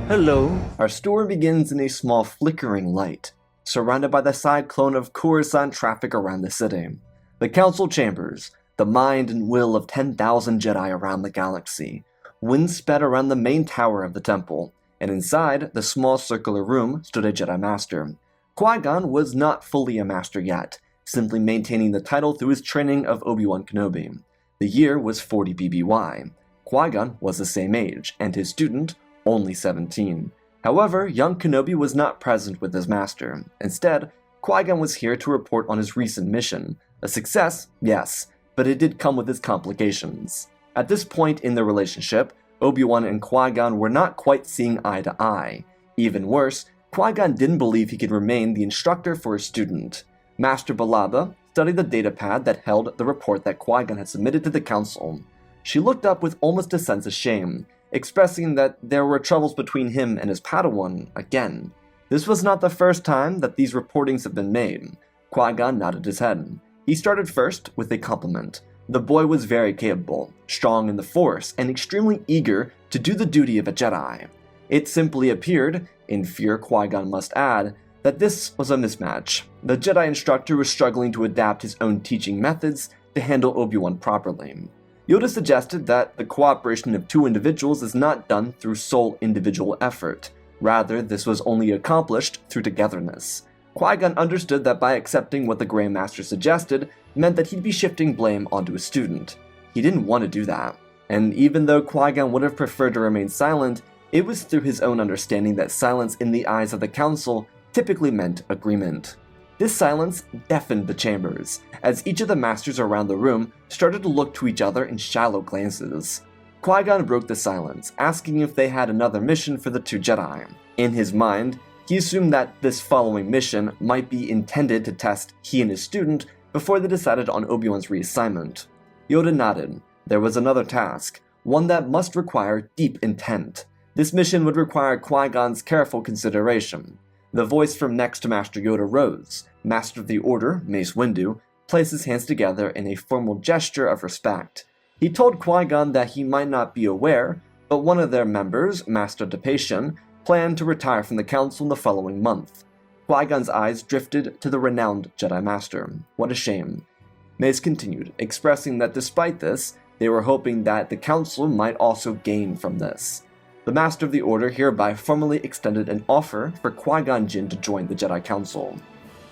Hello. Our story begins in a small flickering light, surrounded by the cyclone of Coruscant traffic around the city. The council chambers, the mind and will of 10,000 Jedi around the galaxy. Wind sped around the main tower of the temple, and inside the small circular room stood a Jedi Master. Qui Gon was not fully a master yet, simply maintaining the title through his training of Obi Wan Kenobi. The year was 40 BBY. Qui Gon was the same age, and his student only 17. However, young Kenobi was not present with his master. Instead, Qui Gon was here to report on his recent mission. A success, yes, but it did come with its complications. At this point in the relationship, Obi Wan and Qui Gon were not quite seeing eye to eye. Even worse, Qui Gon didn't believe he could remain the instructor for his student. Master Balaba studied the datapad that held the report that Qui Gon had submitted to the council. She looked up with almost a sense of shame, expressing that there were troubles between him and his Padawan again. This was not the first time that these reportings had been made. Qui Gon nodded his head. He started first with a compliment. The boy was very capable, strong in the Force, and extremely eager to do the duty of a Jedi. It simply appeared, in fear Qui Gon must add, that this was a mismatch. The Jedi instructor was struggling to adapt his own teaching methods to handle Obi Wan properly. Yoda suggested that the cooperation of two individuals is not done through sole individual effort. Rather, this was only accomplished through togetherness. Qui-Gon understood that by accepting what the Grey Master suggested meant that he'd be shifting blame onto his student. He didn't want to do that. And even though Qui-Gon would have preferred to remain silent, it was through his own understanding that silence in the eyes of the Council typically meant agreement. This silence deafened the chambers, as each of the masters around the room started to look to each other in shallow glances. Qui-Gon broke the silence, asking if they had another mission for the two Jedi. In his mind, he assumed that this following mission might be intended to test he and his student before they decided on Obi-Wan's reassignment. Yoda nodded. There was another task, one that must require deep intent. This mission would require Qui-Gon's careful consideration. The voice from next to Master Yoda rose. Master of the Order, Mace Windu, placed his hands together in a formal gesture of respect. He told Qui-Gon that he might not be aware, but one of their members, Master Depation, planned to retire from the Council in the following month. Qui-Gon's eyes drifted to the renowned Jedi Master. What a shame. Mace continued, expressing that despite this, they were hoping that the Council might also gain from this. The Master of the Order hereby formally extended an offer for Qui Gon Jinn to join the Jedi Council.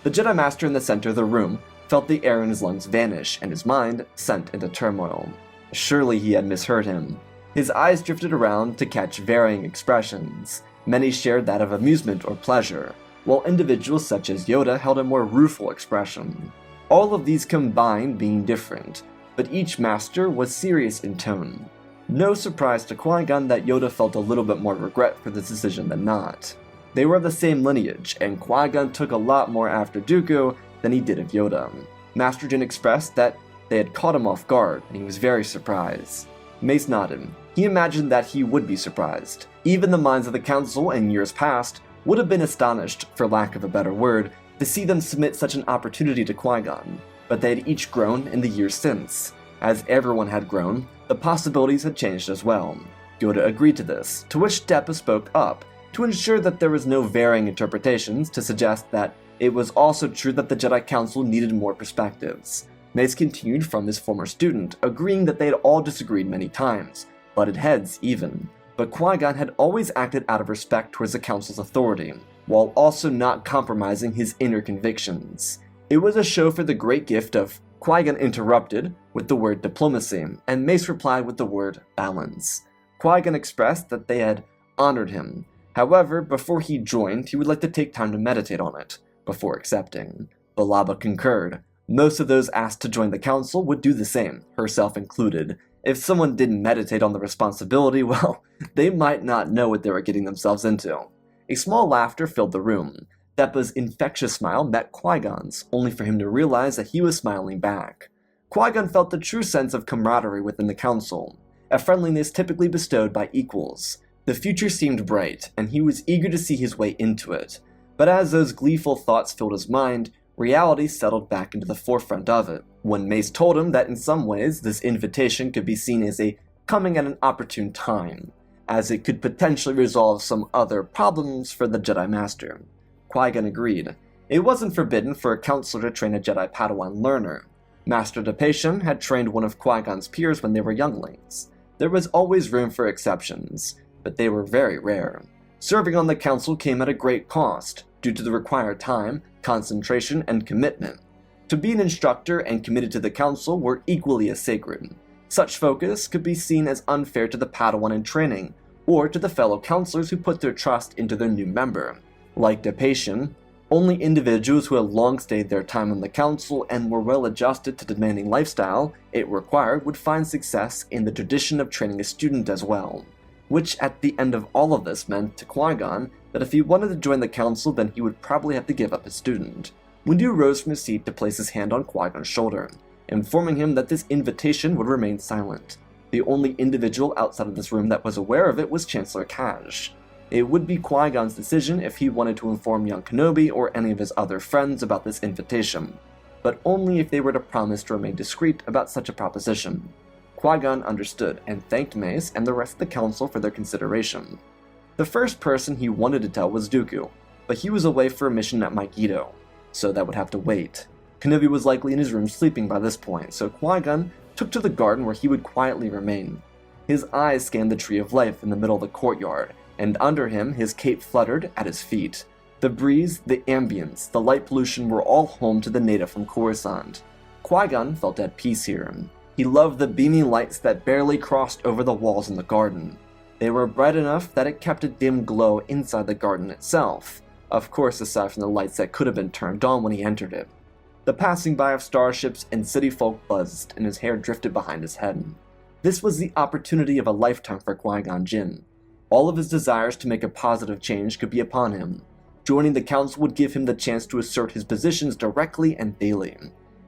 The Jedi Master in the center of the room felt the air in his lungs vanish and his mind sent into turmoil. Surely he had misheard him. His eyes drifted around to catch varying expressions. Many shared that of amusement or pleasure, while individuals such as Yoda held a more rueful expression. All of these combined being different, but each master was serious in tone. No surprise to Qui-Gon that Yoda felt a little bit more regret for this decision than not. They were of the same lineage, and Qui-Gon took a lot more after Dooku than he did of Yoda. Master Jin expressed that they had caught him off guard, and he was very surprised. Mace nodded. He imagined that he would be surprised. Even the minds of the Council in years past would have been astonished, for lack of a better word, to see them submit such an opportunity to Qui-Gon, but they had each grown in the years since. As everyone had grown, the possibilities had changed as well. Yoda agreed to this, to which Deppa spoke up, to ensure that there was no varying interpretations to suggest that it was also true that the Jedi Council needed more perspectives. Mace continued from his former student, agreeing that they had all disagreed many times, butted heads even, but Qui-Gon had always acted out of respect towards the Council's authority, while also not compromising his inner convictions. It was a show for the great gift of Qui-Gon interrupted with the word diplomacy, and Mace replied with the word balance. Qui-Gon expressed that they had honored him. However, before he joined, he would like to take time to meditate on it, before accepting. Balaba concurred. Most of those asked to join the Council would do the same, herself included. If someone didn't meditate on the responsibility, well, they might not know what they were getting themselves into. A small laughter filled the room. Deppa's infectious smile met Qui-Gon's, only for him to realize that he was smiling back. Qui-Gon felt the true sense of camaraderie within the Council, a friendliness typically bestowed by equals. The future seemed bright, and he was eager to see his way into it. But as those gleeful thoughts filled his mind, reality settled back into the forefront of it, when Mace told him that in some ways this invitation could be seen as a coming at an opportune time. as it could potentially resolve some other problems for the Jedi Master. Qui-Gon agreed. It wasn't forbidden for a counselor to train a Jedi Padawan learner. Master Depation had trained one of Qui-Gon's peers when they were younglings. There was always room for exceptions, but they were very rare. Serving on the council came at a great cost, due to the required time, concentration, and commitment. To be an instructor and committed to the council were equally as sacred. Such focus could be seen as unfair to the Padawan in training, or to the fellow counselors who put their trust into their new member. Like Depation, only individuals who had long stayed their time on the council and were well adjusted to the demanding lifestyle it required would find success in the tradition of training a student as well. Which at the end of all of this meant to Qui-Gon that if he wanted to join the council, then he would probably have to give up his student. Windu rose from his seat to place his hand on Qui-Gon's shoulder, informing him that this invitation would remain silent. The only individual outside of this room that was aware of it was Chancellor Kaj. It would be Qui-Gon's decision if he wanted to inform young Kenobi or any of his other friends about this invitation, but only if they were to promise to remain discreet about such a proposition. Qui-Gon understood and thanked Mace and the rest of the council for their consideration. The first person he wanted to tell was Dooku, but he was away for a mission at Mygeeto, so that would have to wait. Kenobi was likely in his room sleeping by this point, so Qui-Gon took to the garden where he would quietly remain. His eyes scanned the Tree of Life in the middle of the courtyard, and under him his cape fluttered at his feet. The breeze, the ambience, the light pollution were all home to the native from Coruscant. Qui-Gon felt at peace here. He loved the beaming lights that barely crossed over the walls in the garden. They were bright enough that it kept a dim glow inside the garden itself, of course aside from the lights that could have been turned on when he entered it. The passing by of starships and city folk buzzed, and his hair drifted behind his head. This was the opportunity of a lifetime for Qui Gon Jinn. All of his desires to make a positive change could be upon him. Joining the council would give him the chance to assert his positions directly and daily.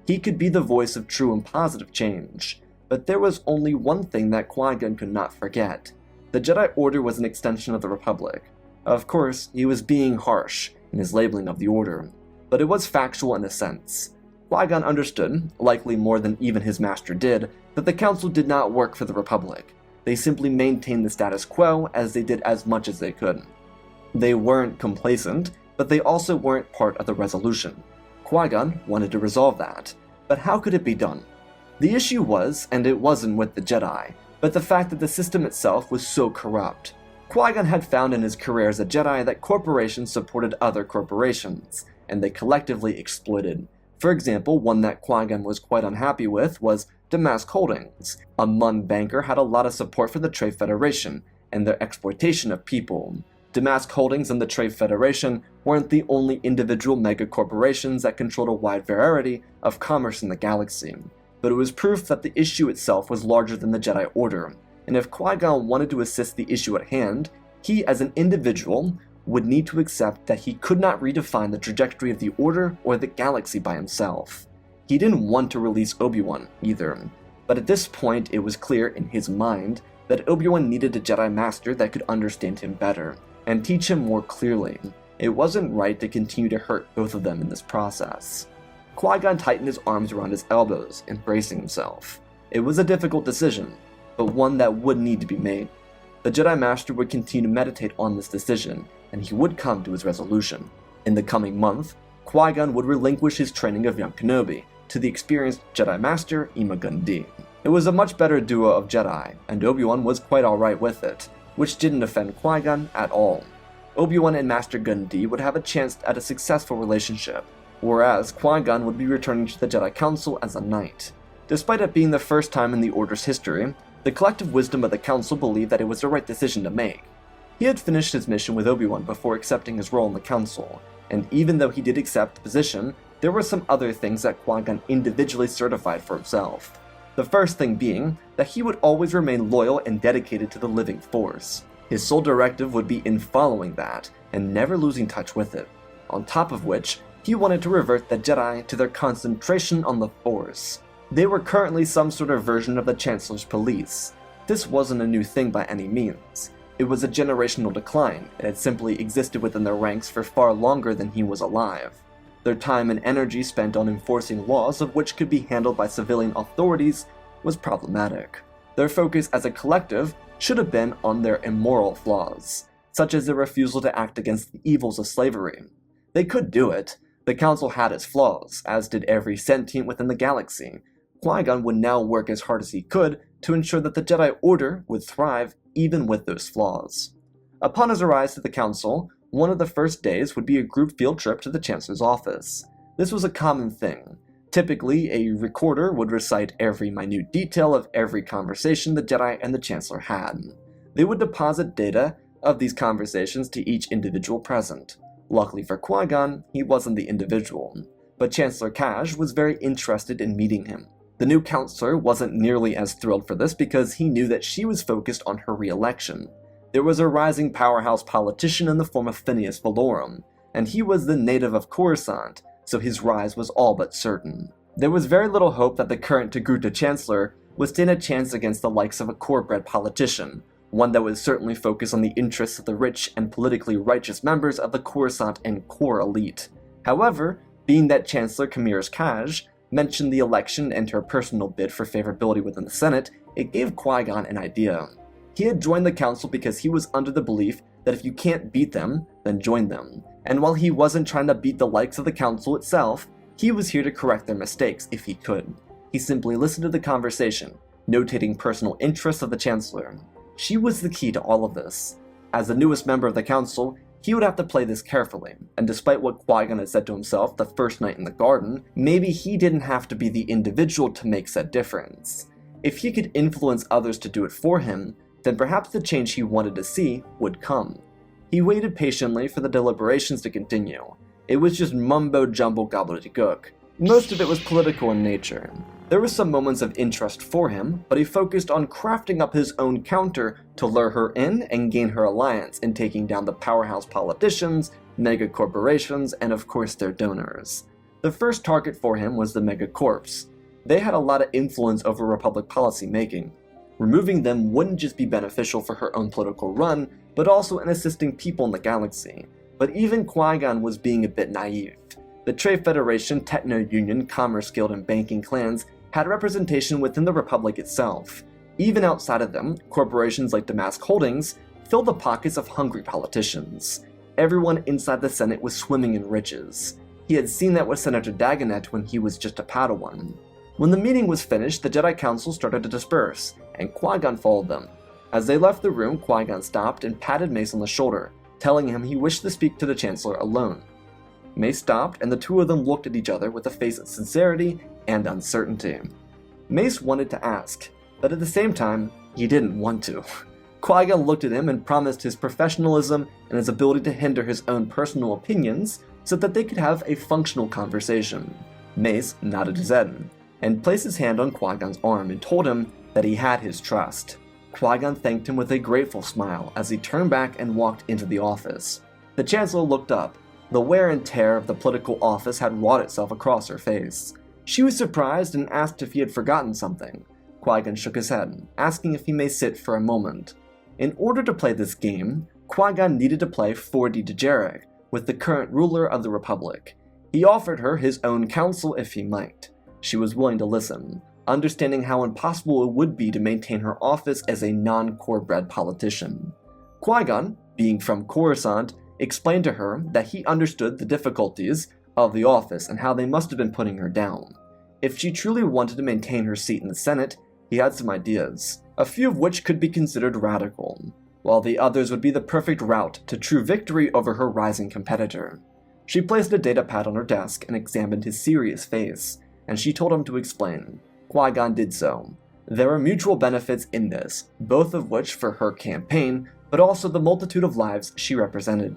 He could be the voice of true and positive change. But there was only one thing that Qui-Gon could not forget. The Jedi Order was an extension of the Republic. Of course, he was being harsh in his labeling of the Order, but it was factual in a sense. Qui-Gon understood, likely more than even his master did, that the Council did not work for the Republic. They simply maintained the status quo as they did as much as they could. They weren't complacent, but they also weren't part of the resolution. Qui-Gon wanted to resolve that, but how could it be done? The issue was, and it wasn't with the Jedi, but the fact that the system itself was so corrupt. Qui-Gon had found in his career as a Jedi that corporations supported other corporations, and they collectively exploited. For example, one that Qui-Gon was quite unhappy with was Damask Holdings. A Mun banker had a lot of support for the Trade Federation, and their exploitation of people. Damask Holdings and the Trade Federation weren't the only individual mega-corporations that controlled a wide variety of commerce in the galaxy, but it was proof that the issue itself was larger than the Jedi Order, and if Qui-Gon wanted to assist the issue at hand, he as an individual would need to accept that he could not redefine the trajectory of the Order or the galaxy by himself. He didn't want to release Obi Wan either, but at this point it was clear in his mind that Obi Wan needed a Jedi Master that could understand him better, and teach him more clearly. It wasn't right to continue to hurt both of them in this process. Qui-Gon tightened his arms around his elbows, embracing himself. It was a difficult decision, but one that would need to be made. The Jedi Master would continue to meditate on this decision, and he would come to his resolution. In the coming month, Qui-Gon would relinquish his training of young Kenobi to the experienced Jedi Master Ima-Gun Di. It was a much better duo of Jedi, and Obi-Wan was quite alright with it, which didn't offend Qui-Gon at all. Obi-Wan and Master Gun Di would have a chance at a successful relationship, whereas Qui-Gon would be returning to the Jedi Council as a knight. Despite it being the first time in the Order's history, the collective wisdom of the Council believed that it was the right decision to make. He had finished his mission with Obi-Wan before accepting his role in the Council, and even though he did accept the position, there were some other things that Qui-Gon individually certified for himself. The first thing being that he would always remain loyal and dedicated to the living Force. His sole directive would be in following that, and never losing touch with it. On top of which, he wanted to revert the Jedi to their concentration on the Force. They were currently some sort of version of the Chancellor's police. This wasn't a new thing by any means. It was a generational decline that had simply existed within their ranks for far longer than he was alive. Their time and energy spent on enforcing laws of which could be handled by civilian authorities was problematic. Their focus as a collective should have been on their immoral flaws, such as their refusal to act against the evils of slavery. They could do it. The Council had its flaws, as did every sentient within the galaxy. Qui-Gon would now work as hard as he could to ensure that the Jedi Order would thrive even with those flaws. Upon his rise to the Council, one of the first days would be a group field trip to the Chancellor's office. This was a common thing. Typically, a recorder would recite every minute detail of every conversation the Jedi and the Chancellor had. They would deposit data of these conversations to each individual present. Luckily for Qui-Gon, he wasn't the individual, but Chancellor Kaj was very interested in meeting him. The new counselor wasn't nearly as thrilled for this because he knew that she was focused on her re-election. There was a rising powerhouse politician in the form of Phineas Valorum, and he was the native of Coruscant, so his rise was all but certain. There was very little hope that the current Togruta Chancellor would stand a chance against the likes of a core-bred politician, one that would certainly focus on the interests of the rich and politically righteous members of the Coruscant and core elite. However, being that Chancellor Kamirs Kaj mentioned the election and her personal bid for favorability within the Senate, it gave Qui-Gon an idea. He had joined the Council because he was under the belief that if you can't beat them, then join them. And while he wasn't trying to beat the likes of the Council itself, he was here to correct their mistakes if he could. He simply listened to the conversation, notating personal interests of the Chancellor. She was the key to all of this. As the newest member of the Council, he would have to play this carefully, and despite what Qui-Gon had said to himself the first night in the garden, maybe he didn't have to be the individual to make said difference. If he could influence others to do it for him, then perhaps the change he wanted to see would come. He waited patiently for the deliberations to continue. It was just mumbo-jumbo gobbledygook. Most of it was political in nature. There were some moments of interest for him, but he focused on crafting up his own counter to lure her in and gain her alliance in taking down the powerhouse politicians, mega corporations, and of course their donors. The first target for him was the megacorps. They had a lot of influence over Republic policy making. Removing them wouldn't just be beneficial for her own political run, but also in assisting people in the galaxy. But even Qui-Gon was being a bit naive. The Trade Federation, Techno Union, Commerce Guild, and banking clans had representation within the Republic itself. Even outside of them, corporations like Damask Holdings filled the pockets of hungry politicians. Everyone inside the Senate was swimming in riches. He had seen that with Senator Dagonet when he was just a Padawan. When the meeting was finished, the Jedi Council started to disperse, and Qui-Gon followed them. As they left the room, Qui-Gon stopped and patted Mace on the shoulder, telling him he wished to speak to the Chancellor alone. Mace stopped, and the two of them looked at each other with a face of sincerity and uncertainty. Mace wanted to ask, but at the same time, he didn't want to. Qui-Gon looked at him and promised his professionalism and his ability to hinder his own personal opinions so that they could have a functional conversation. Mace nodded his head, and placed his hand on Qui-Gon's arm and told him that he had his trust. Qui-Gon thanked him with a grateful smile as he turned back and walked into the office. The Chancellor looked up. The wear and tear of the political office had wrought itself across her face. She was surprised and asked if he had forgotten something. Qui-Gon shook his head, asking if he may sit for a moment. In order to play this game, Qui-Gon needed to play 4D Dejarik with the current ruler of the Republic. He offered her his own counsel if he might. She was willing to listen, understanding how impossible it would be to maintain her office as a non-core-bred politician. Qui-Gon, being from Coruscant, explained to her that he understood the difficulties of the office and how they must have been putting her down. If she truly wanted to maintain her seat in the Senate, he had some ideas, a few of which could be considered radical, while the others would be the perfect route to true victory over her rising competitor. She placed a datapad on her desk and examined his serious face, and she told him to explain. Qui-Gon did so. There were mutual benefits in this, both of which for her campaign, but also the multitude of lives she represented.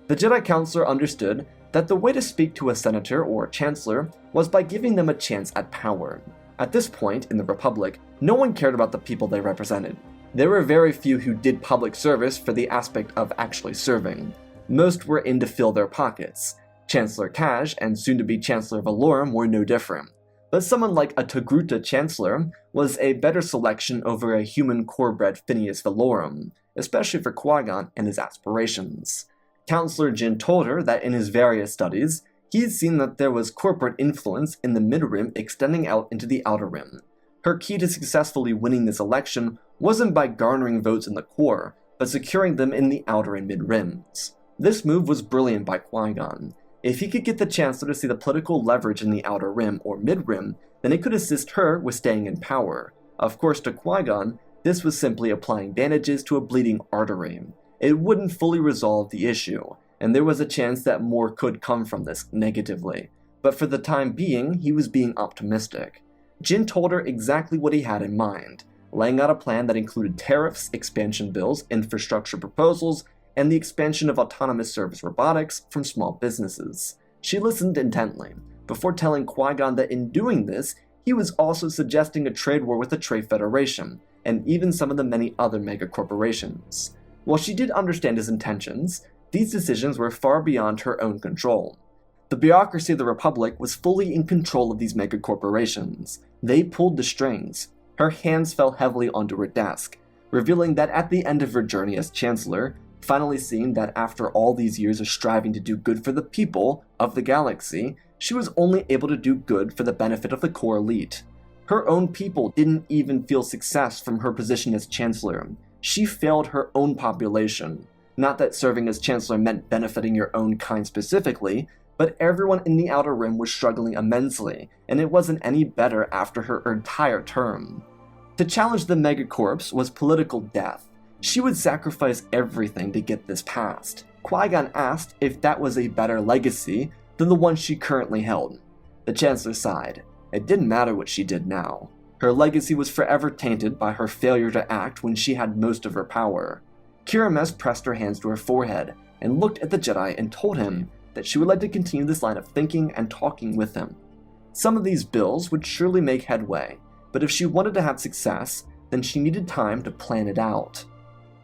The Jedi Councilor understood that the way to speak to a senator or a chancellor was by giving them a chance at power. At this point in the Republic, no one cared about the people they represented. There were very few who did public service for the aspect of actually serving. Most were in to fill their pockets. Chancellor Kaj and soon-to-be Chancellor Valorum were no different. But someone like a Togruta Chancellor was a better selection over a human core-bred Phineas Valorum, especially for Qui-Gon and his aspirations. Counselor Jinn told her that in his various studies, he had seen that there was corporate influence in the Mid-Rim extending out into the Outer Rim. Her key to successfully winning this election wasn't by garnering votes in the core, but securing them in the outer and mid-rims. This move was brilliant by Qui Gon. If he could get the Chancellor to see the political leverage in the outer rim or mid-rim, then it could assist her with staying in power. Of course, to Qui Gon, this was simply applying bandages to a bleeding artery. It wouldn't fully resolve the issue, and there was a chance that more could come from this negatively. But for the time being, he was being optimistic. Jinn told her exactly what he had in mind, laying out a plan that included tariffs, expansion bills, infrastructure proposals, and the expansion of autonomous service robotics from small businesses. She listened intently, before telling Qui Gon that in doing this, he was also suggesting a trade war with the Trade Federation, and even some of the many other megacorporations. While she did understand his intentions, these decisions were far beyond her own control. The bureaucracy of the Republic was fully in control of these megacorporations. They pulled the strings. Her hands fell heavily onto her desk, revealing that at the end of her journey as Chancellor, finally seeing that after all these years of striving to do good for the people of the galaxy, she was only able to do good for the benefit of the core elite. Her own people didn't even feel success from her position as Chancellor. She failed her own population. Not that serving as Chancellor meant benefiting your own kind specifically, but everyone in the Outer Rim was struggling immensely, and it wasn't any better after her entire term. To challenge the Megacorps was political death. She would sacrifice everything to get this passed. Qui-Gon asked if that was a better legacy than the one she currently held. The Chancellor sighed. It didn't matter what she did now. Her legacy was forever tainted by her failure to act when she had most of her power. Kirames pressed her hands to her forehead and looked at the Jedi and told him that she would like to continue this line of thinking and talking with him. Some of these bills would surely make headway, but if she wanted to have success, then she needed time to plan it out.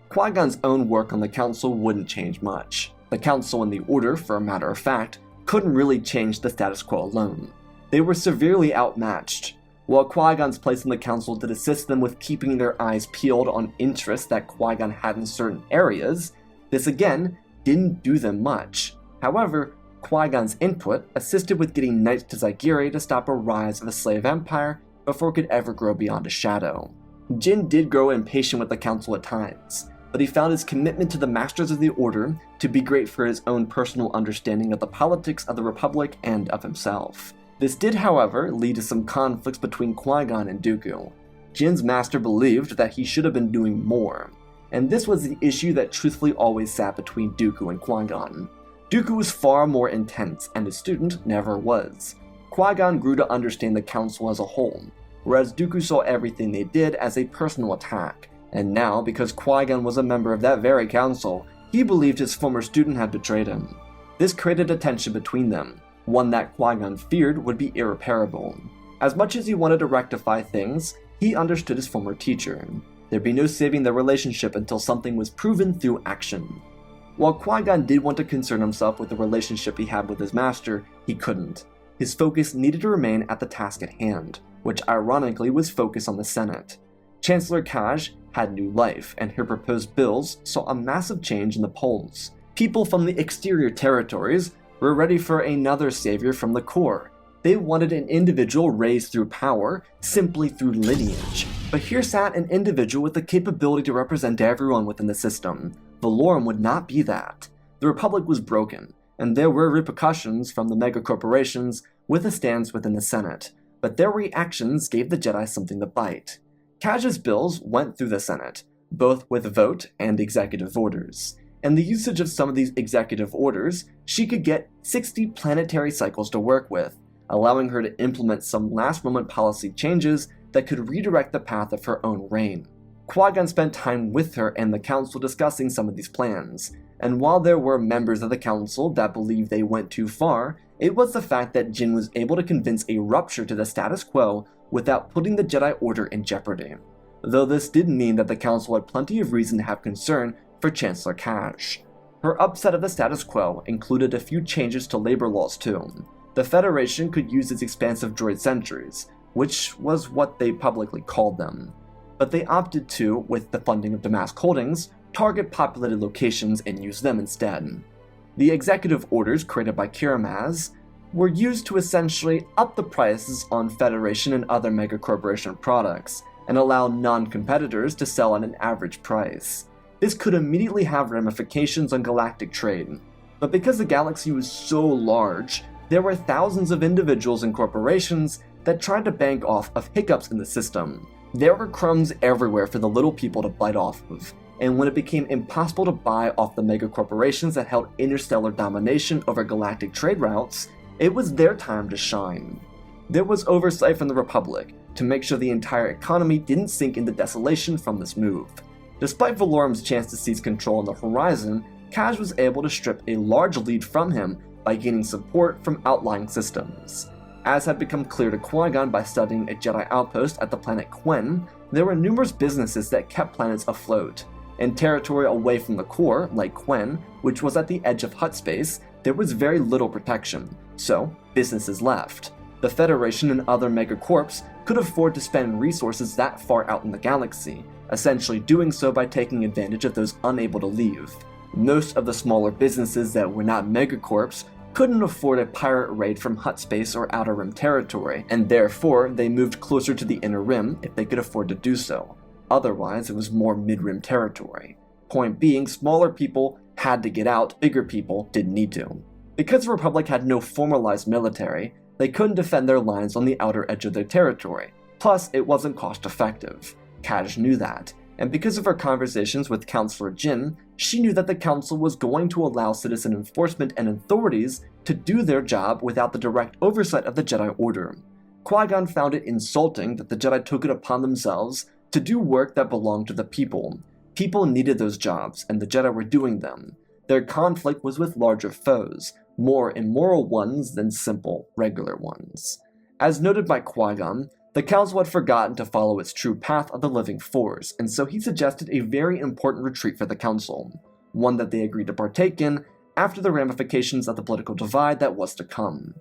Qui-Gon's own work on the Council wouldn't change much. The Council and the Order, for a matter of fact, couldn't really change the status quo alone. They were severely outmatched. While Qui-Gon's place in the Council did assist them with keeping their eyes peeled on interests that Qui-Gon had in certain areas, this again didn't do them much. However, Qui-Gon's input assisted with getting knights to Zygerria to stop a rise of a slave empire before it could ever grow beyond a shadow. Jinn did grow impatient with the Council at times, but he found his commitment to the Masters of the Order to be great for his own personal understanding of the politics of the Republic and of himself. This did, however, lead to some conflicts between Qui-Gon and Dooku. Jinn's master believed that he should have been doing more, and this was the issue that truthfully always sat between Dooku and Qui-Gon. Dooku was far more intense, and his student never was. Qui-Gon grew to understand the Council as a whole, whereas Dooku saw everything they did as a personal attack, and now, because Qui-Gon was a member of that very Council, he believed his former student had betrayed him. This created a tension between them, one that Qui-Gon feared would be irreparable. As much as he wanted to rectify things, he understood his former teacher. There'd be no saving their relationship until something was proven through action. While Qui-Gon did want to concern himself with the relationship he had with his master, he couldn't. His focus needed to remain at the task at hand, which ironically was focus on the Senate. Chancellor Kaj had new life, and her proposed bills saw a massive change in the polls. People from the exterior territories were ready for another savior from the core. They wanted an individual raised through power, simply through lineage. But here sat an individual with the capability to represent everyone within the system. Valorum would not be that. The Republic was broken, and there were repercussions from the megacorporations with a stance within the Senate, but their reactions gave the Jedi something to bite. Kaj's bills went through the Senate, both with vote and executive orders. And the usage of some of these executive orders, she could get 60 planetary cycles to work with, allowing her to implement some last-moment policy changes that could redirect the path of her own reign. Qui-Gon spent time with her and the Council discussing some of these plans, and while there were members of the Council that believed they went too far, it was the fact that Jinn was able to convince a rupture to the status quo without putting the Jedi Order in jeopardy. Though this did mean that the Council had plenty of reason to have concern for Chancellor Kaj. Her upset of the status quo included a few changes to labor laws too. The Federation could use its expansive droid sentries, which was what they publicly called them. But they opted to, with the funding of Damask Holdings, target populated locations and use them instead. The executive orders created by Kirames were used to essentially up the prices on Federation and other megacorporation products, and allow non-competitors to sell at an average price. This could immediately have ramifications on galactic trade, but because the galaxy was so large, there were thousands of individuals and corporations that tried to bank off of hiccups in the system. There were crumbs everywhere for the little people to bite off of, and when it became impossible to buy off the megacorporations that held interstellar domination over galactic trade routes, it was their time to shine. There was oversight from the Republic to make sure the entire economy didn't sink into desolation from this move. Despite Valorum's chance to seize control on the horizon, Kaj was able to strip a large lead from him by gaining support from outlying systems. As had become clear to Qui Gon by studying a Jedi outpost at the planet Quen, there were numerous businesses that kept planets afloat. In territory away from the core, like Quen, which was at the edge of Hutt space, there was very little protection, so businesses left. The Federation and other megacorps could afford to spend resources that far out in the galaxy, essentially doing so by taking advantage of those unable to leave. Most of the smaller businesses that were not megacorps couldn't afford a pirate raid from Hutt space or Outer Rim territory, and therefore they moved closer to the Inner Rim if they could afford to do so. Otherwise, it was more mid-rim territory. Point being, smaller people had to get out, bigger people didn't need to. Because the Republic had no formalized military, they couldn't defend their lines on the outer edge of their territory. Plus, it wasn't cost-effective. Kaj knew that, and because of her conversations with Counselor Jinn, she knew that the Council was going to allow citizen enforcement and authorities to do their job without the direct oversight of the Jedi Order. Qui-Gon found it insulting that the Jedi took it upon themselves to do work that belonged to the people. People needed those jobs, and the Jedi were doing them. Their conflict was with larger foes, more immoral ones than simple, regular ones. As noted by Qui-Gon, the Council had forgotten to follow its true path of the living force, and so he suggested a very important retreat for the Council, one that they agreed to partake in after the ramifications of the political divide that was to come.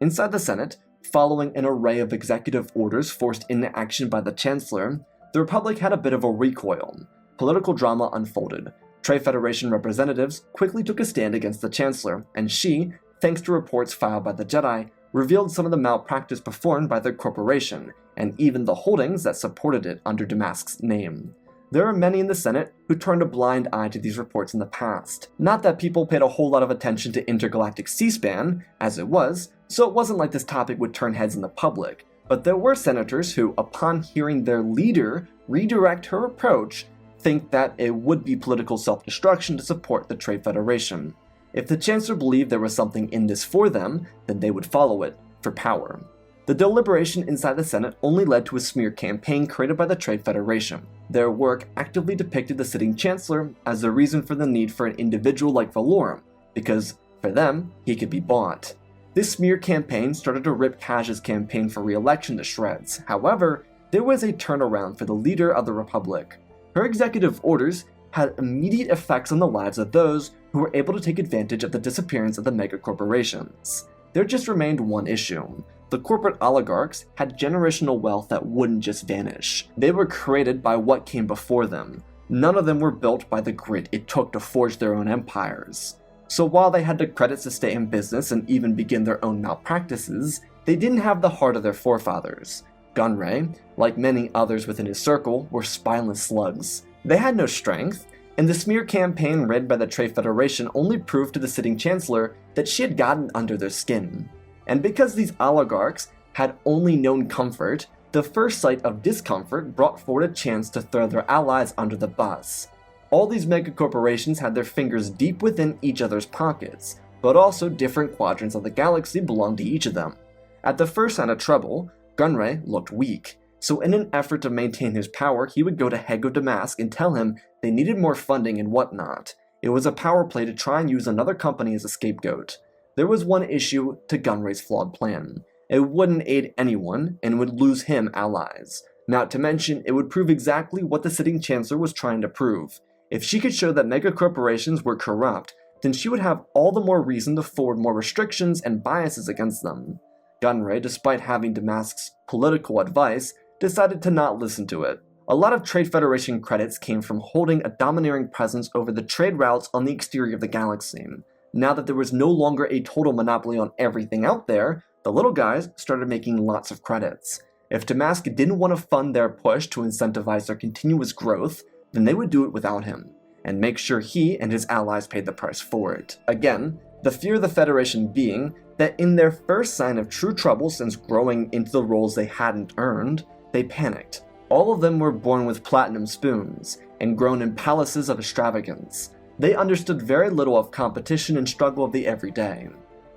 Inside the Senate, following an array of executive orders forced into action by the Chancellor, the Republic had a bit of a recoil. Political drama unfolded. Trade Federation representatives quickly took a stand against the Chancellor, and she, thanks to reports filed by the Jedi, revealed some of the malpractice performed by their corporation, and even the holdings that supported it under Damask's name. There are many in the Senate who turned a blind eye to these reports in the past. Not that people paid a whole lot of attention to intergalactic C-SPAN, as it was, so it wasn't like this topic would turn heads in the public, but there were senators who, upon hearing their leader redirect her approach, think that it would be political self-destruction to support the Trade Federation. If the Chancellor believed there was something in this for them, then they would follow it, for power. The deliberation inside the Senate only led to a smear campaign created by the Trade Federation. Their work actively depicted the sitting Chancellor as the reason for the need for an individual like Valorum, because, for them, he could be bought. This smear campaign started to rip Kaj's campaign for re-election to shreds. However, there was a turnaround for the leader of the Republic. Her executive orders had immediate effects on the lives of those who were able to take advantage of the disappearance of the megacorporations. There just remained one issue. The corporate oligarchs had generational wealth that wouldn't just vanish. They were created by what came before them. None of them were built by the grit it took to forge their own empires. So while they had the credits to stay in business and even begin their own malpractices, they didn't have the heart of their forefathers. Gunray, like many others within his circle, were spineless slugs. They had no strength, and the smear campaign led by the Trade Federation only proved to the sitting Chancellor that she had gotten under their skin. And because these oligarchs had only known comfort, the first sight of discomfort brought forward a chance to throw their allies under the bus. All these megacorporations had their fingers deep within each other's pockets, but also different quadrants of the galaxy belonged to each of them. At the first sign of trouble, Gunray looked weak, so in an effort to maintain his power, he would go to Hego Damask and tell him they needed more funding and whatnot. It was a power play to try and use another company as a scapegoat. There was one issue to Gunray's flawed plan. It wouldn't aid anyone, and would lose him allies. Not to mention, it would prove exactly what the sitting Chancellor was trying to prove. If she could show that megacorporations were corrupt, then she would have all the more reason to forward more restrictions and biases against them. Gunray, despite having Damask's political advice, decided to not listen to it. A lot of Trade Federation credits came from holding a domineering presence over the trade routes on the exterior of the galaxy. Now that there was no longer a total monopoly on everything out there, the little guys started making lots of credits. If Damask didn't want to fund their push to incentivize their continuous growth, then they would do it without him, and make sure he and his allies paid the price for it. Again, the fear of the Federation being that in their first sign of true trouble since growing into the roles they hadn't earned, they panicked. All of them were born with platinum spoons, and grown in palaces of extravagance. They understood very little of competition and struggle of the everyday.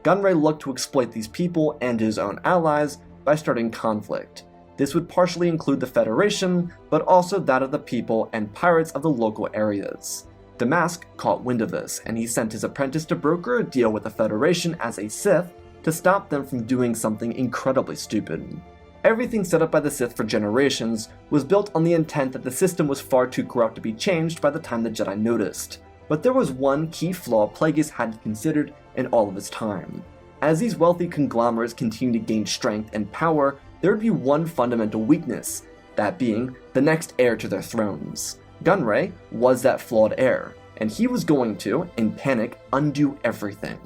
Gunray looked to exploit these people and his own allies by starting conflict. This would partially include the Federation, but also that of the people and pirates of the local areas. Damask caught wind of this, and he sent his apprentice to broker a deal with the Federation as a Sith to stop them from doing something incredibly stupid. Everything set up by the Sith for generations was built on the intent that the system was far too corrupt to be changed by the time the Jedi noticed. But there was one key flaw Plagueis hadn't considered in all of his time. As these wealthy conglomerates continued to gain strength and power, there would be one fundamental weakness, that being the next heir to their thrones. Gunray was that flawed heir, and he was going to, in panic, undo everything.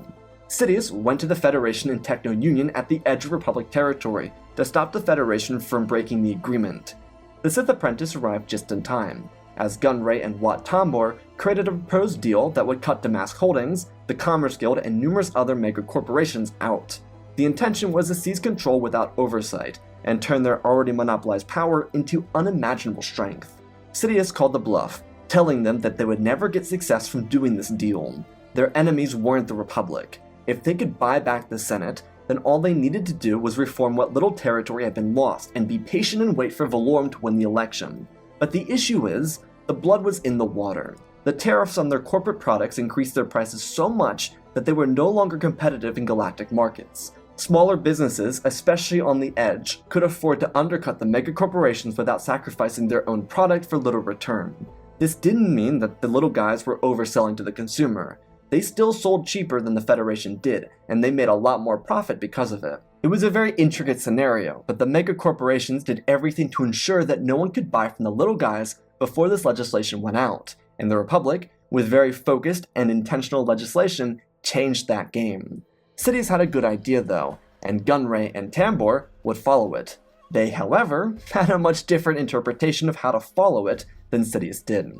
Sidious went to the Federation and Techno-Union at the edge of Republic territory to stop the Federation from breaking the agreement. The Sith apprentice arrived just in time, as Gunray and Wat Tambor created a proposed deal that would cut Damask Holdings, the Commerce Guild, and numerous other mega corporations out. The intention was to seize control without oversight, and turn their already monopolized power into unimaginable strength. Sidious called the bluff, telling them that they would never get success from doing this deal. Their enemies weren't the Republic. If they could buy back the Senate, then all they needed to do was reform what little territory had been lost and be patient and wait for Valorum to win the election. But the issue is, the blood was in the water. The tariffs on their corporate products increased their prices so much that they were no longer competitive in galactic markets. Smaller businesses, especially on the edge, could afford to undercut the mega corporations without sacrificing their own product for little return. This didn't mean that the little guys were overselling to the consumer. They still sold cheaper than the Federation did, and they made a lot more profit because of it. It was a very intricate scenario, but the mega corporations did everything to ensure that no one could buy from the little guys before this legislation went out, and the Republic, with very focused and intentional legislation, changed that game. Sidious had a good idea though, and Gunray and Tambor would follow it. They, however, had a much different interpretation of how to follow it than Sidious did.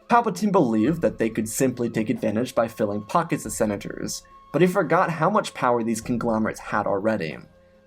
Palpatine believed that they could simply take advantage by filling pockets of senators, but he forgot how much power these conglomerates had already.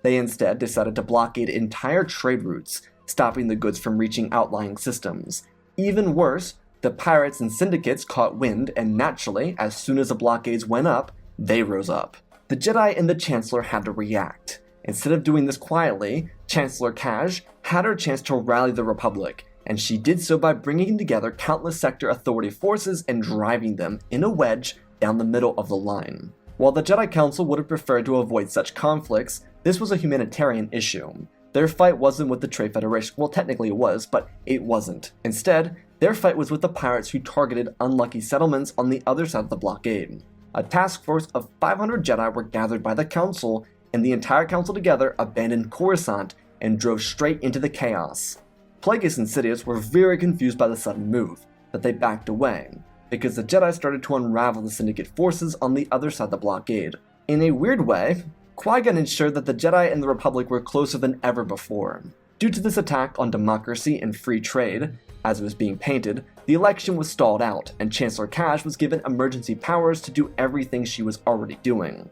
They instead decided to blockade entire trade routes, stopping the goods from reaching outlying systems. Even worse, the pirates and syndicates caught wind, and naturally, as soon as the blockades went up, they rose up. The Jedi and the Chancellor had to react. Instead of doing this quietly, Chancellor Kaj had her chance to rally the Republic, and she did so by bringing together countless sector authority forces and driving them in a wedge down the middle of the line. While the Jedi Council would have preferred to avoid such conflicts, this was a humanitarian issue. Their fight wasn't with the Trade Federation, well technically it was, but it wasn't. Instead, their fight was with the pirates who targeted unlucky settlements on the other side of the blockade. A task force of 500 Jedi were gathered by the Council, and the entire Council together abandoned Coruscant and drove straight into the chaos. Plagueis and Sidious were very confused by the sudden move, but they backed away, because the Jedi started to unravel the Syndicate forces on the other side of the blockade. In a weird way, Qui Gon ensured that the Jedi and the Republic were closer than ever before. Due to this attack on democracy and free trade, as it was being painted, the election was stalled out, and Chancellor Kaj was given emergency powers to do everything she was already doing.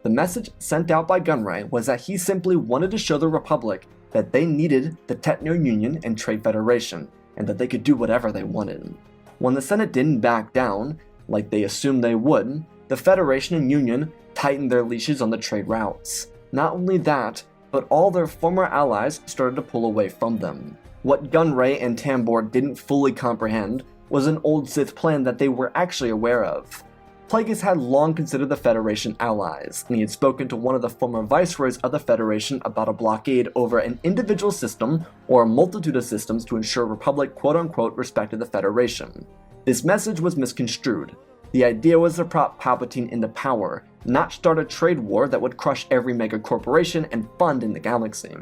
The message sent out by Gunray was that he simply wanted to show the Republic that they needed the Techno-Union and Trade Federation, and that they could do whatever they wanted. When the Senate didn't back down, like they assumed they would, the Federation and Union tightened their leashes on the trade routes. Not only that, but all their former allies started to pull away from them. What Gunray and Tambor didn't fully comprehend was an old Sith plan that they were actually aware of. Plagueis had long considered the Federation allies, and he had spoken to one of the former viceroys of the Federation about a blockade over an individual system or a multitude of systems to ensure Republic quote-unquote respected the Federation. This message was misconstrued. The idea was to prop Palpatine into power, not start a trade war that would crush every mega corporation and fund in the galaxy.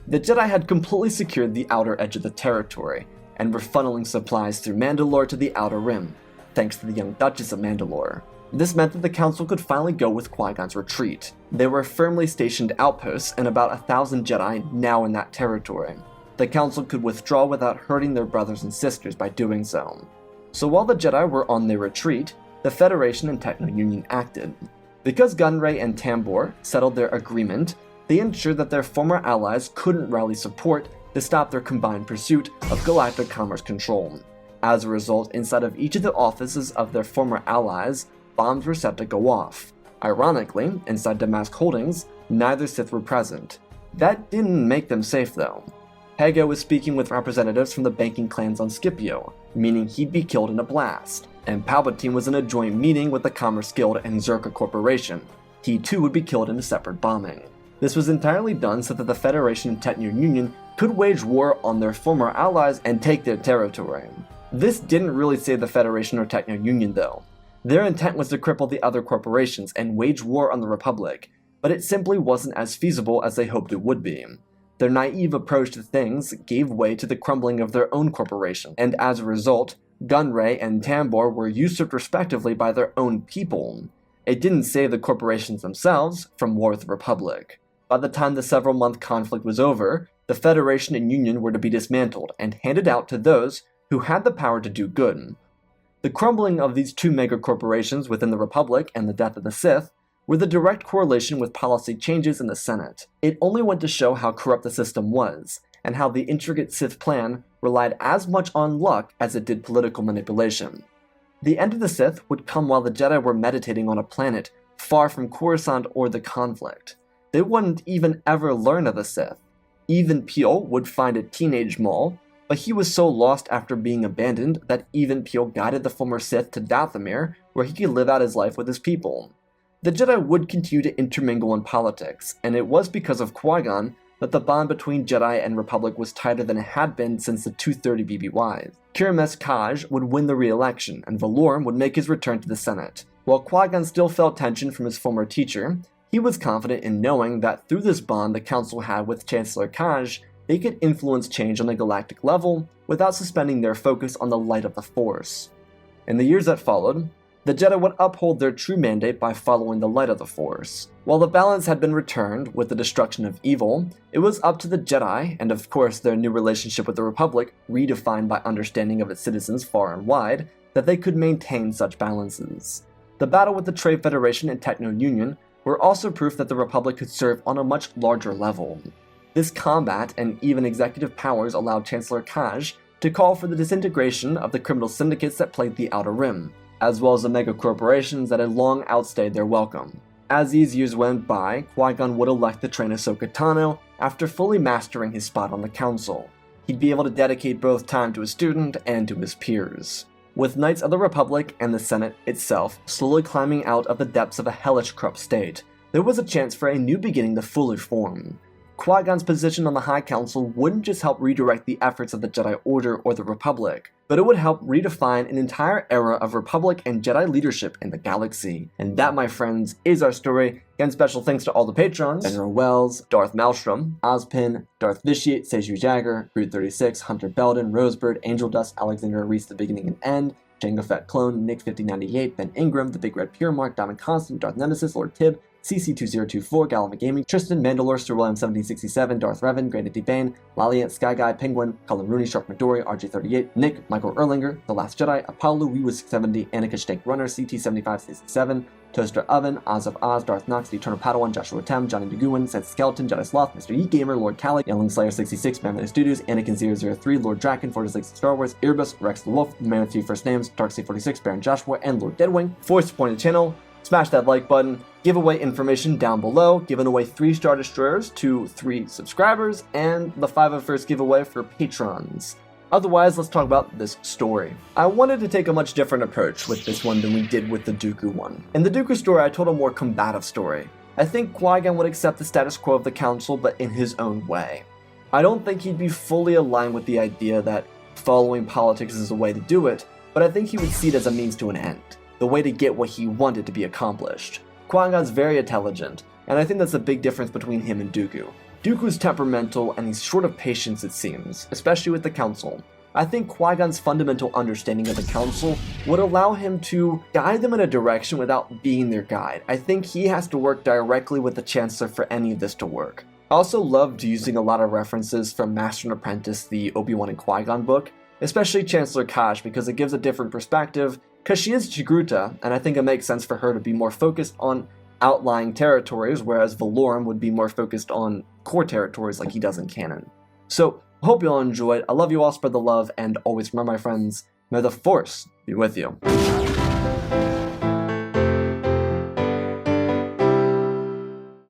The Jedi had completely secured the outer edge of the territory, and were funneling supplies through Mandalore to the Outer Rim, thanks to the young Duchess of Mandalore. This meant that the Council could finally go with Qui-Gon's retreat. There were firmly stationed outposts and about 1,000 Jedi now in that territory. The Council could withdraw without hurting their brothers and sisters by doing so. So while the Jedi were on their retreat, the Federation and Techno-Union acted. Because Gunray and Tambor settled their agreement, they ensured that their former allies couldn't rally support to stop their combined pursuit of galactic commerce control. As a result, inside of each of the offices of their former allies, bombs were set to go off. Ironically, inside Damask Holdings, neither Sith were present. That didn't make them safe though. Hego was speaking with representatives from the banking clans on Scipio, meaning he'd be killed in a blast. And Palpatine was in a joint meeting with the Commerce Guild and Zerka Corporation. He too would be killed in a separate bombing. This was entirely done so that the Federation and Techno-Union could wage war on their former allies and take their territory. This didn't really save the Federation or Techno-Union though. Their intent was to cripple the other corporations and wage war on the Republic, but it simply wasn't as feasible as they hoped it would be. Their naive approach to things gave way to the crumbling of their own corporation, and as a result, Gunray and Tambor were usurped respectively by their own people. It didn't save the corporations themselves from war with the Republic. By the time the several-month conflict was over, the Federation and Union were to be dismantled and handed out to those who had the power to do good. The crumbling of these two mega corporations within the Republic and the death of the Sith were the direct correlation with policy changes in the Senate. It only went to show how corrupt the system was, and how the intricate Sith plan relied as much on luck as it did political manipulation. The end of the Sith would come while the Jedi were meditating on a planet far from Coruscant or the conflict. They wouldn't even ever learn of the Sith. Even Peel would find a teenage Maul, but he was so lost after being abandoned that Even Peel guided the former Sith to Dathomir, where he could live out his life with his people. The Jedi would continue to intermingle in politics, and it was because of Qui-Gon that the bond between Jedi and Republic was tighter than it had been since the 230 BBYs. Kirames Kaj would win the re-election, and Valorum would make his return to the Senate. While Qui-Gon still felt tension from his former teacher, he was confident in knowing that through this bond the Council had with Chancellor Kaj, they could influence change on a galactic level without suspending their focus on the light of the Force. In the years that followed, the Jedi would uphold their true mandate by following the light of the Force. While the balance had been returned with the destruction of evil, it was up to the Jedi, and of course their new relationship with the Republic, redefined by understanding of its citizens far and wide, that they could maintain such balances. The battle with the Trade Federation and Techno-Union were also proof that the Republic could serve on a much larger level. This combat and even executive powers allowed Chancellor Kaj to call for the disintegration of the criminal syndicates that plagued the Outer Rim, as well as the mega-corporations that had long outstayed their welcome. As these years went by, Qui-Gon would elect to train Ahsoka Tano after fully mastering his spot on the Council. He'd be able to dedicate both time to his student and to his peers. With Knights of the Republic and the Senate itself slowly climbing out of the depths of a hellish corrupt state, there was a chance for a new beginning to fully form. Qui-Gon's position on the High Council wouldn't just help redirect the efforts of the Jedi Order or the Republic, but it would help redefine an entire era of Republic and Jedi leadership in the galaxy. And that, my friends, is our story. Again, special thanks to all the patrons: General Wells, Darth Maelstrom, Ozpin, Darth Vitiate, Seju Jagger, Brood36, Hunter Belden, Rosebird, Angel Dust, Alexander Reese, The Beginning and End, Jango Fett Clone, Nick5098, Ben Ingram, The Big Red Pure Mark, Diamond Constant, Darth Nemesis, Lord Tib, CC2024, Gallivan Gaming, Tristan, Mandalore, Sir William 1767, Darth Revan, Granite Bane, Laliant, Sky Guy, Penguin, Colin Rooney, Shark Midori, RJ38, Nick, Michael Erlinger, The Last Jedi, Apollo, Weewas 670, Annika Stank Runner, CT7567, Toaster Oven, Oz of Oz, Darth Nox, The Eternal Padawan, Joshua Tem, Johnny DeGuin, Sense Skeleton, Jedi Sloth, Mr. Yeet Gamer, Lord Callie, Youngling Slayer 66, Mammoth Studios, Anakin003, Lord Draken, Fortis Lakes Star Wars, Erebus, Rex the Wolf, Man with 3 First Names, Darkseid46, Baron Joshua, and Lord Deadwing. For supporting the channel, smash that like button, giveaway information down below, giving away 3 Star Destroyers to 3 subscribers, and the 501st giveaway for patrons. Otherwise, let's talk about this story. I wanted to take a much different approach with this one than we did with the Dooku one. In the Dooku story, I told a more combative story. I think Qui-Gon would accept the status quo of the Council, but in his own way. I don't think he'd be fully aligned with the idea that following politics is a way to do it, but I think he would see it as a means to an end, the way to get what he wanted to be accomplished. Qui-Gon's very intelligent, and I think that's a big difference between him and Dooku. Dooku's temperamental, and he's short of patience, it seems, especially with the Council. I think Qui-Gon's fundamental understanding of the Council would allow him to guide them in a direction without being their guide. I think he has to work directly with the Chancellor for any of this to work. I also loved using a lot of references from Master and Apprentice, the Obi Wan and Qui-Gon book, especially Chancellor Kash, because it gives a different perspective, because she is Chigruta, and I think it makes sense for her to be more focused on outlying territories, whereas Valorum would be more focused on core territories like he does in canon. So, hope you all enjoyed. I love you all, spread the love, and always remember, my friends, may the Force be with you.